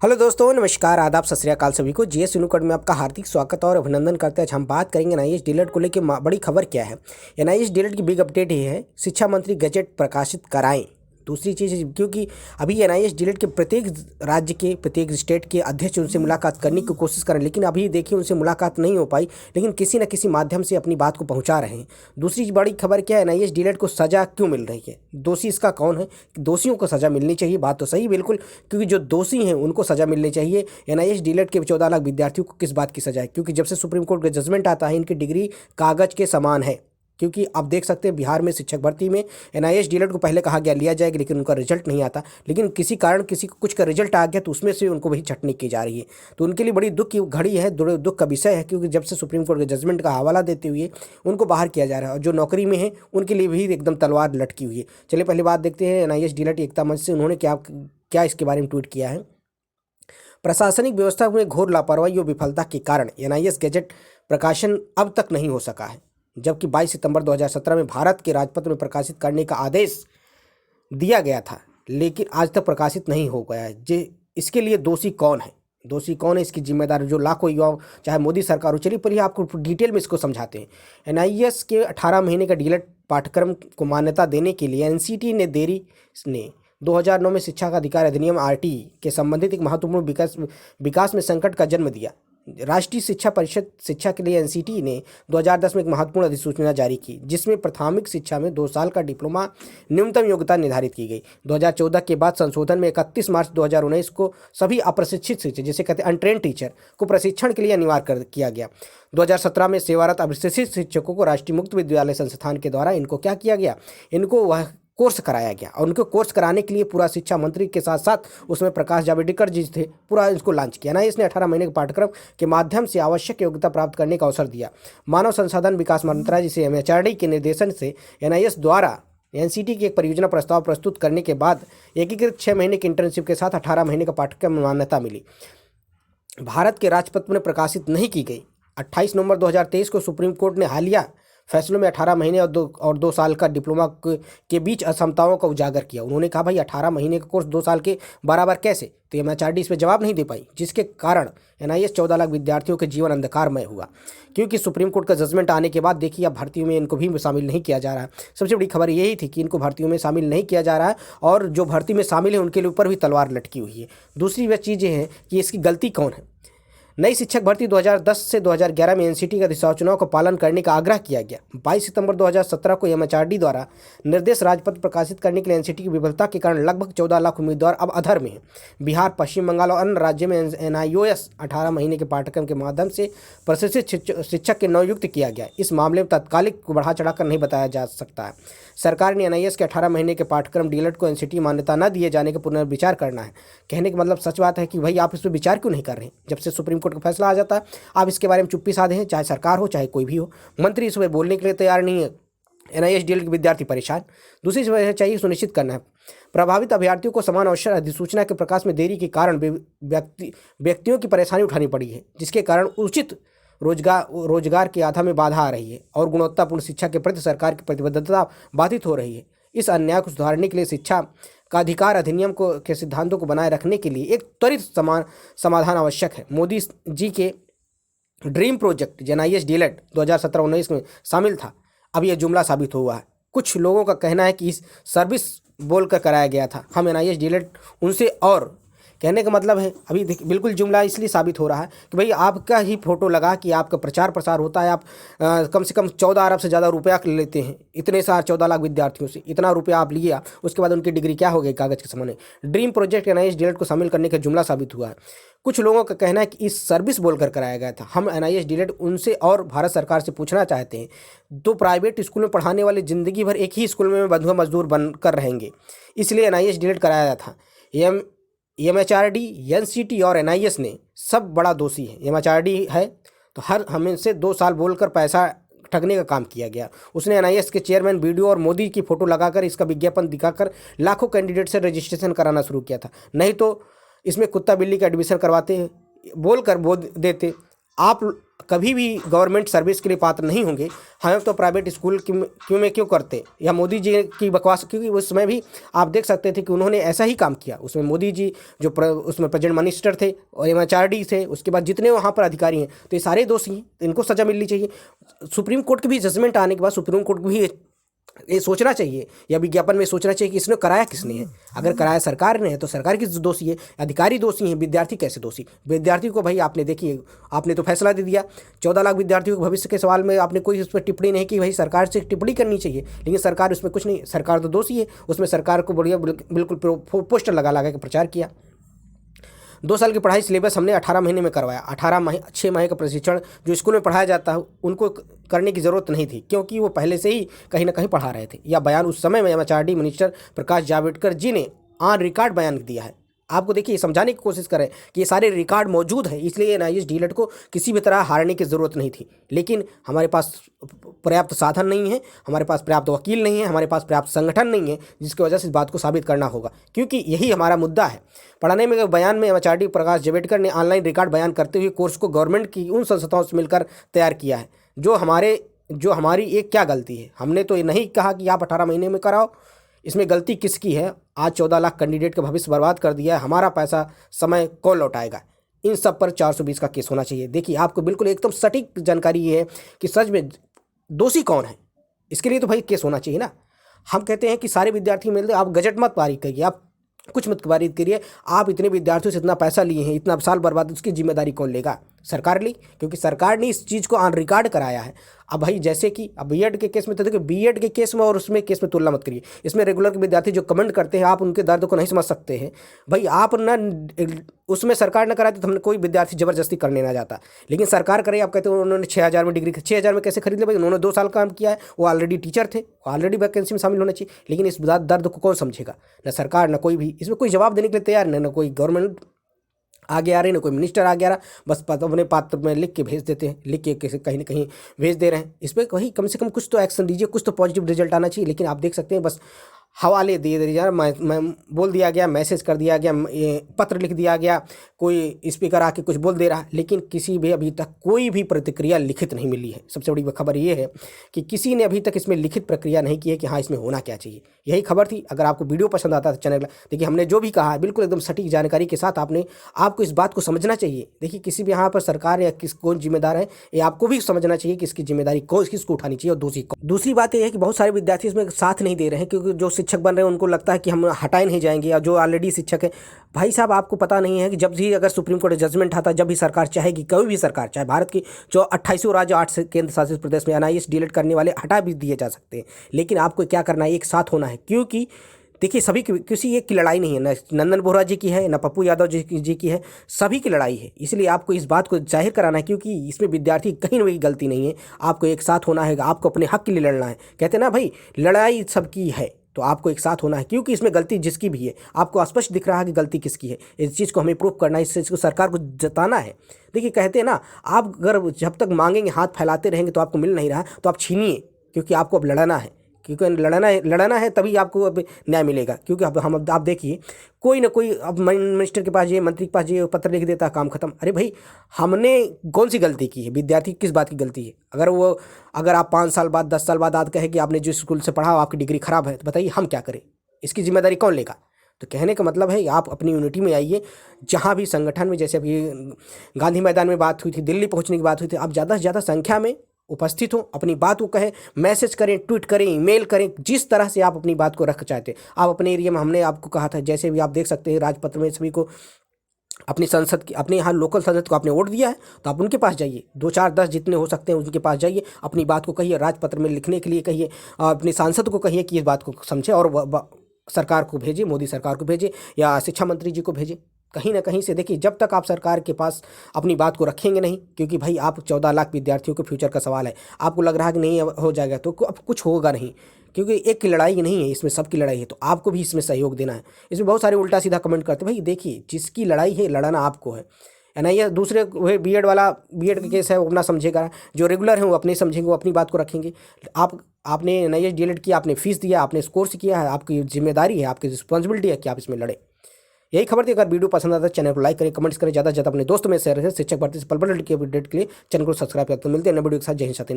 Hello दोस्तों, नमस्कार, आदाब, सत श्री अकाल सभी को। जीएस यूनिकोड में आपका हार्दिक स्वागत और अभिनंदन करते हैं। आज हम बात करेंगे एनआईएस डीएलएड को लेकर बड़ी खबर क्या है। एनआईएस डीएलएड की बिग अपडेट ये है, शिक्षा मंत्री गजट प्रकाशित कराएं। दूसरी चीज़, क्योंकि अभी एनआईएस डीएलएड के प्रत्येक राज्य के प्रत्येक स्टेट के अध्यक्ष उनसे मुलाकात करने की कोशिश कर रहे हैं, लेकिन अभी देखिए उनसे मुलाकात नहीं हो पाई, लेकिन किसी न किसी माध्यम से अपनी बात को पहुंचा रहे हैं। दूसरी बड़ी खबर क्या है, एनआईएस डीएलएड को सज़ा क्यों मिल रही है, दोषी इसका कौन है। दोषियों को सज़ा मिलनी चाहिए, बात तो सही बिल्कुल, क्योंकि जो दोषी हैं उनको सज़ा मिलनी चाहिए। एनआईएस डीएलएड के 14 लाख विद्यार्थियों को किस बात की सज़ा है, क्योंकि जब से सुप्रीम कोर्ट का जजमेंट आता है इनकी डिग्री कागज़ के समान है। क्योंकि आप देख सकते हैं बिहार में शिक्षक भर्ती में एनआईएस डीएलएड को पहले कहा गया लिया जाएगा, लेकिन उनका रिजल्ट नहीं आता, लेकिन किसी कारण किसी को कुछ का रिजल्ट आ गया तो उसमें से उनको वही छटनी की जा रही है। तो उनके लिए बड़ी दुख की घड़ी है, दुख का विषय है, क्योंकि जब से सुप्रीम कोर्ट के जजमेंट का हवाला देते हुए उनको बाहर किया जा रहा है, और जो नौकरी में है उनके लिए भी एकदम तलवार लटकी हुई है। चलिए पहले बात देखते हैं एनआईएस डीएलएड एकता मंच से उन्होंने क्या इसके बारे में ट्वीट किया है। प्रशासनिक व्यवस्था में घोर लापरवाही और विफलता के कारण एनआईएस गजट प्रकाशन अब तक नहीं हो सका है, जबकि 22 सितंबर 2017 में भारत के राजपत्र में प्रकाशित करने का आदेश दिया गया था, लेकिन आज तक प्रकाशित नहीं हो गया है। इसके लिए दोषी कौन है, इसकी जिम्मेदार जो लाखों युवाओं, चाहे मोदी सरकार हो। चलिए पहले आपको डिटेल में इसको समझाते हैं। एनआईएस के 18 महीने का डीएलएड पाठ्यक्रम को मान्यता देने के लिए एनसीटी ने 2009 में शिक्षा का अधिकार अधिनियम आरटीई के संबंधित एक महत्वपूर्ण विकास में संकट का जन्म दिया। राष्ट्रीय शिक्षा परिषद शिक्षा के लिए एनसीटी ने 2010 में एक महत्वपूर्ण अधिसूचना जारी की, जिसमें प्राथमिक शिक्षा में 2 साल का डिप्लोमा न्यूनतम योग्यता निर्धारित की गई। 2014 के बाद संशोधन में 31 मार्च 2019 को सभी अप्रशिक्षित शिक्षक, जिसे कहते हैं अनट्रेंड टीचर, को प्रशिक्षण के लिए अनिवार्य किया गया। 2017 में सेवारत अप्रशिक्षित शिक्षकों को राष्ट्रीय मुक्त विद्यालय संस्थान के द्वारा इनको क्या किया गया, इनको वह कोर्स कराया गया, और उनको कोर्स कराने के लिए पूरा शिक्षा मंत्री के साथ साथ उसमें प्रकाश जावड़ेकर जी थे, पूरा इसको लॉन्च किया ना। इसने 18 महीने के पाठ्यक्रम के माध्यम से आवश्यक योग्यता प्राप्त करने का अवसर दिया। मानव संसाधन विकास मंत्रालय, जिसे एमएचआरडी के निर्देशन से एनआईएस द्वारा एनसीटी की एक परियोजना प्रस्ताव प्रस्तुत करने के बाद एकीकृत 6 महीने की इंटर्नशिप के साथ 18 महीने का पाठ्यक्रम मान्यता मिली। भारत के राजपत्र में प्रकाशित नहीं की गई। 28 नवंबर 2023 को सुप्रीम कोर्ट ने हालिया फैसलों में 18 महीने और 2 साल का डिप्लोमा के बीच असमताओं का उजागर किया। उन्होंने कहा भाई 18 महीने का कोर्स 2 साल के बराबर कैसे, तो एमएचआरडी इस पर जवाब नहीं दे पाई, जिसके कारण एनआईएस 14 लाख विद्यार्थियों के जीवन अंधकारमय हुआ। क्योंकि सुप्रीम कोर्ट का जजमेंट आने के बाद देखिए अब भर्तियों में इनको भी शामिल नहीं किया जा रहा है। सबसे बड़ी खबर यही थी कि इनको भर्तियों में शामिल नहीं किया जा रहा है, और जो भर्ती में शामिल है उनके ऊपर भी तलवार लटकी हुई है। दूसरी वह चीज़ ये है कि इसकी गलती कौन है। नई शिक्षक भर्ती 2010 से 2011 में एनसीटी के अधिसूचनाओं का पालन करने का आग्रह किया गया। 22 सितंबर 2017 को एमएचआरडी द्वारा निर्देश राजपत्र प्रकाशित करने के लिए एनसीटी की विफलता के कारण लगभग 14 लाख उम्मीदवार अब अधर में हैं। बिहार, पश्चिम बंगाल और अन्य राज्यों में एनआईओएस 18 महीने के पाठ्यक्रम के माध्यम से प्रशिक्षित शिक्षक के नवयुक्त किया गया। इस मामले में तात्कालिक को बढ़ा चढ़ाकर नहीं बताया जा सकता है। सरकार ने एनआईएस के 18 महीने के पाठ्यक्रम डीएलएड को एनसीटी मान्यता न दिए जाने का पुनर्विचार करना है। कहने का मतलब सच बात है कि भाई आप इस पर विचार क्यों नहीं कर रहे हैं। जब से सुप्रीम कोर्ट का फैसला आ जाता है आप इसके बारे में चुप्पी साधे हैं, चाहे सरकार हो चाहे कोई भी हो। मंत्री इस पर बोलने के लिए तैयार नहीं है। एनआईएस डीएलएड के विद्यार्थी परेशान। दूसरी वजह चाहिए सुनिश्चित करना है प्रभावित अभ्यर्थियों को समान अवसर अधिसूचना के प्रकाश में देरी के कारण व्यक्तियों की परेशानी उठानी पड़ी है, जिसके कारण उचित रोजगार की आधा में बाधा आ रही है और गुणवत्तापूर्ण शिक्षा के प्रति सरकार की प्रतिबद्धता बाधित हो रही है। इस अन्याय को सुधारने के लिए शिक्षा का अधिकार अधिनियम के सिद्धांतों को बनाए रखने के लिए एक त्वरित समाधान आवश्यक है। मोदी जी के ड्रीम प्रोजेक्ट एनआईएस डीएलएड 2017-19 में शामिल था, अब यह जुमला साबित हुआ है। कुछ लोगों का कहना है कि इस सर्विस बोलकर कराया गया था, हम एनआईएस डीएलएड उनसे, और कहने का मतलब है अभी बिल्कुल जुमला इसलिए साबित हो रहा है कि भाई आपका ही फोटो लगा कि आपका प्रचार प्रसार होता है, आप कम से कम 14 अरब से ज़्यादा रुपया लेते हैं, इतने सारे 14 लाख विद्यार्थियों से इतना रुपया आप लिया, उसके बाद उनकी डिग्री क्या हो गई कागज़ के सामने। ड्रीम प्रोजेक्ट एनआईएस डीएलएड को शामिल करने का जुमला साबित हुआ है। कुछ लोगों का कहना है कि इस सर्विस बोलकर कराया गया था। हम एनआईएस डीएलएड उनसे और भारत सरकार से पूछना चाहते हैं, तो प्राइवेट स्कूल में पढ़ाने वाले ज़िंदगी भर एक ही स्कूल में बंधुआ मजदूर बनकर रहेंगे, इसलिए एनआईएस डीएलएड कराया था। एमएचआरडी, एनसीटी और एनआईएस ने सब बड़ा दोषी है। एमएचआरडी है तो हमें 2 साल बोलकर पैसा ठगने का काम किया गया। उसने एनआईएस के चेयरमैन वीडियो और मोदी की फोटो लगाकर इसका विज्ञापन दिखाकर लाखों कैंडिडेट से रजिस्ट्रेशन कराना शुरू किया था। नहीं तो इसमें कुत्ता बिल्ली का एडमिशन करवाते बोल देते। आप कभी भी गवर्नमेंट सर्विस के लिए पात्र नहीं होंगे, हम तो प्राइवेट स्कूल क्यों करते, या मोदी जी की बकवास, क्योंकि उस समय भी आप देख सकते थे कि उन्होंने ऐसा ही काम किया। उसमें मोदी जी जो उसमें प्रेजेंट मिनिस्टर थे और MHRD थे, उसके बाद जितने वहाँ पर अधिकारी हैं, तो ये सारे दोषी हैं, इनको सज़ा मिलनी चाहिए। सुप्रीम कोर्ट की भी जजमेंट आने के बाद सुप्रीम कोर्ट को भी ये सोचना चाहिए, या विज्ञापन में सोचना चाहिए कि इसने कराया किसने है। अगर कराया सरकार ने है तो सरकार की दोषी है, अधिकारी दोषी हैं, विद्यार्थी कैसे दोषी? विद्यार्थी को भाई आपने देखिए, आपने तो फैसला दे दिया 14 लाख विद्यार्थियों के भविष्य के सवाल में, आपने कोई उस पर टिप्पणी नहीं की। भाई सरकार से टिप्पणी करनी चाहिए, लेकिन सरकार उसमें कुछ नहीं, सरकार तो दोषी है। उसमें सरकार को बढ़िया बिल्कुल पोस्टर लगा के प्रचार किया। 2 साल की पढ़ाई सिलेबस हमने 18 महीने में करवाया। 6 माह का प्रशिक्षण जो स्कूल में पढ़ाया जाता है उनको करने की ज़रूरत नहीं थी, क्योंकि वो पहले से ही कहीं ना कहीं पढ़ा रहे थे। यह बयान उस समय में MHRD मिनिस्टर प्रकाश जावड़ेकर जी ने ऑन रिकॉर्ड बयान दिया है। आपको देखिए समझाने की कोशिश करें कि ये सारे रिकॉर्ड मौजूद है, इसलिए NIS डीलेट को किसी भी तरह हारने की ज़रूरत नहीं थी। लेकिन हमारे पास पर्याप्त साधन नहीं है, हमारे पास पर्याप्त वकील नहीं है, हमारे पास पर्याप्त संगठन नहीं है, जिसकी वजह से इस बात को साबित करना होगा, क्योंकि यही हमारा मुद्दा है। पढ़ाने में बयान में MHRD प्रकाश जावड़ेकर ने ऑनलाइन रिकॉर्ड बयान करते हुए कोर्स को गवर्नमेंट की उन संस्थाओं से मिलकर तैयार किया है। जो हमारी एक क्या गलती है? हमने तो ये नहीं कहा कि आप 18 महीने में कराओ। इसमें गलती किसकी है? आज 14 लाख कैंडिडेट का भविष्य बर्बाद कर दिया है। हमारा पैसा समय कौन लौटाएगा? इन सब पर 420 का केस होना चाहिए। देखिए आपको बिल्कुल एकदम सटीक जानकारी ये है कि सच में दोषी कौन है, इसके लिए तो भाई केस होना चाहिए ना। हम कहते हैं कि सारे विद्यार्थी मिलते, आप गजट मत पारित करिए, आप कुछ मत पारित करिए। आप इतने विद्यार्थियों से इतना पैसा लिए हैं, इतना साल बर्बाद, उसकी जिम्मेदारी कौन लेगा? सरकार ली, क्योंकि सरकार ने इस चीज़ को ऑन रिकॉर्ड कराया है। अब भाई जैसे कि अब B.Ed के केस में तो देखिए, B.Ed के केस में और उसमें केस में तुलना मत करिए। इसमें रेगुलर के विद्यार्थी जो कमेंट करते हैं, आप उनके दर्द को नहीं समझ सकते हैं। भाई आप ना, उसमें सरकार ने कराती तो हमने कोई विद्यार्थी ज़बरदस्ती करने ना जाता, लेकिन सरकार करे। आप कहते हो उन्होंने 6,000 में डिग्री, 6,000 में कैसे खरीद ले भाई? उन्होंने 2 साल काम किया है, वो ऑलरेडी टीचर थे, ऑलरेडी वैकेंसी में शामिल होना चाहिए। लेकिन इस दर्द को कौन समझेगा? ना सरकार, ना कोई भी इसमें कोई जवाब देने के लिए तैयार, ना कोई गवर्नमेंट आगे आ रहे, ना कोई मिनिस्टर आगे आ रहा। बस अपने पात्र में लिख के भेज देते हैं, लिख के कहीं ना कहीं भेज दे रहे हैं। इस पर वही कम से कम कुछ तो एक्शन लीजिए, कुछ तो पॉजिटिव रिजल्ट आना चाहिए। लेकिन आप देख सकते हैं बस हवाले दे दिया जा, मैं बोल दिया गया, मैसेज कर दिया गया, पत्र लिख दिया गया, कोई स्पीकर आके कुछ बोल दे रहा है, लेकिन किसी भी अभी तक कोई भी प्रतिक्रिया लिखित नहीं मिली है। सबसे बड़ी खबर ये है कि किसी ने अभी तक इसमें लिखित प्रक्रिया नहीं की है कि हाँ इसमें होना क्या चाहिए। यही खबर थी। अगर आपको वीडियो पसंद आता है तो चैनल देखिए, हमने जो भी कहा है बिल्कुल एकदम सटीक जानकारी के साथ आपको इस बात को समझना चाहिए। देखिए किसी भी यहाँ पर सरकार या कौन जिम्मेदार है, ये आपको भी समझना चाहिए कि इसकी जिम्मेदारी किसको उठानी चाहिए और दूसरी बात यह है कि बहुत सारे विद्यार्थी इसमें साथ नहीं दे रहे हैं, क्योंकि जो शिक्षक बन रहे हैं उनको लगता है कि हम हटाए नहीं जाएंगे, या जो ऑलरेडी शिक्षक है। भाई साहब आपको पता नहीं है कि जब भी अगर सुप्रीम कोर्ट जजमेंट आता, जब भी सरकार चाहेगी, कोई भी सरकार चाहे, भारत की जो 28 राज्य 8 केंद्र शासित प्रदेश में NIS डीलेट करने वाले हटा भी दिए जा सकते हैं। लेकिन आपको क्या करना है? एक साथ होना है, क्योंकि देखिए सभी किसी एक की लड़ाई नहीं है, न नंदन बोहरा जी की है, न पप्पू यादव जी की है, सभी की लड़ाई है। इसलिए आपको इस बात को जाहिर कराना है, क्योंकि इसमें विद्यार्थी कहीं ना कहीं गलती नहीं है। आपको एक साथ होना है, आपको अपने हक के लिए लड़ना है। कहते हैं ना भाई, लड़ाई सबकी है, तो आपको एक साथ होना है, क्योंकि इसमें गलती जिसकी भी है आपको स्पष्ट दिख रहा है कि गलती किसकी है। इस चीज़ को हमें प्रूव करना है, इस चीज़ को सरकार को जताना है। देखिए कहते हैं ना, आप अगर जब तक मांगेंगे, हाथ फैलाते रहेंगे तो आपको मिल नहीं रहा, तो आप छीनिए, क्योंकि आपको अब लड़ना है। क्योंकि लड़ना है तभी आपको अब न्याय मिलेगा। क्योंकि अब आप देखिए, कोई ना कोई अब मिनिस्टर के पास जाइए, मंत्री के पास जाइए, पत्र लिख देता है, काम खत्म। अरे भाई हमने कौन सी गलती की है? विद्यार्थी किस बात की गलती है? अगर आप 5 साल बाद 10 साल बाद कहे कि आपने जिस स्कूल से पढ़ा आपकी डिग्री खराब है, तो बताइए हम क्या करें? इसकी जिम्मेदारी कौन लेगा? तो कहने का मतलब है आप अपनी यूनिटी में आइए। जहाँ भी संगठन में, जैसे अभी गांधी मैदान में बात हुई थी, दिल्ली पहुँचने की बात हुई थी, आप ज़्यादा से ज़्यादा संख्या में उपस्थित हो, अपनी बात को कहें, मैसेज करें, ट्वीट करें, ईमेल करें, जिस तरह से आप अपनी बात को रख चाहते हैं। आप अपने एरिया में, हमने आपको कहा था, जैसे भी आप देख सकते हैं राजपत्र में सभी को अपनी संसद की, अपने यहाँ लोकल संसद को आपने वोट दिया है, तो आप उनके पास जाइए, 2 4 10 जितने हो सकते हैं उनके पास जाइए, अपनी बात को कहिए, राजपत्र में लिखने के लिए कहिए, अपने सांसद को कहिए कि इस बात को समझे और सरकार को भेजे, मोदी सरकार को भेजे या शिक्षा मंत्री जी को भेजे। कहीं ना कहीं से देखिए, जब तक आप सरकार के पास अपनी बात को रखेंगे नहीं, क्योंकि भाई आप 14 लाख विद्यार्थियों के फ्यूचर का सवाल है, आपको लग रहा है कि नहीं हो जाएगा, तो अब कुछ होगा नहीं, क्योंकि एक की लड़ाई नहीं है, इसमें सबकी लड़ाई है। तो आपको भी इसमें सहयोग देना है। इसमें बहुत सारे उल्टा सीधा कमेंट करते हैं। भाई देखिए, जिसकी लड़ाई है, लड़ना आपको है ना। ये दूसरे वही B.Ed का केस है, वो अपना समझेगा, जो रेगुलर है वो अपने समझेंगे, वो अपनी बात को रखेंगे। आपने NIS डीलेट किया, आपने फीस दिया, आपने कोर्स किया है, आपकी जिम्मेदारी है, आपकी रिस्पॉन्सिबिलिटी है कि आप इसमें लड़े। यही खबर थी। अगर वीडियो पसंद आता है चैनल को लाइक करें, कमेंट्स करें, ज़्यादा से ज़्यादा अपने दोस्तों में शेयर करें। शिक्षक भर्ती से पल पल की अपडेट के लिए चैनल को सब्सक्राइब करते हैं। मिलते हैं नए वीडियो के साथ। जय हिंद, साथी।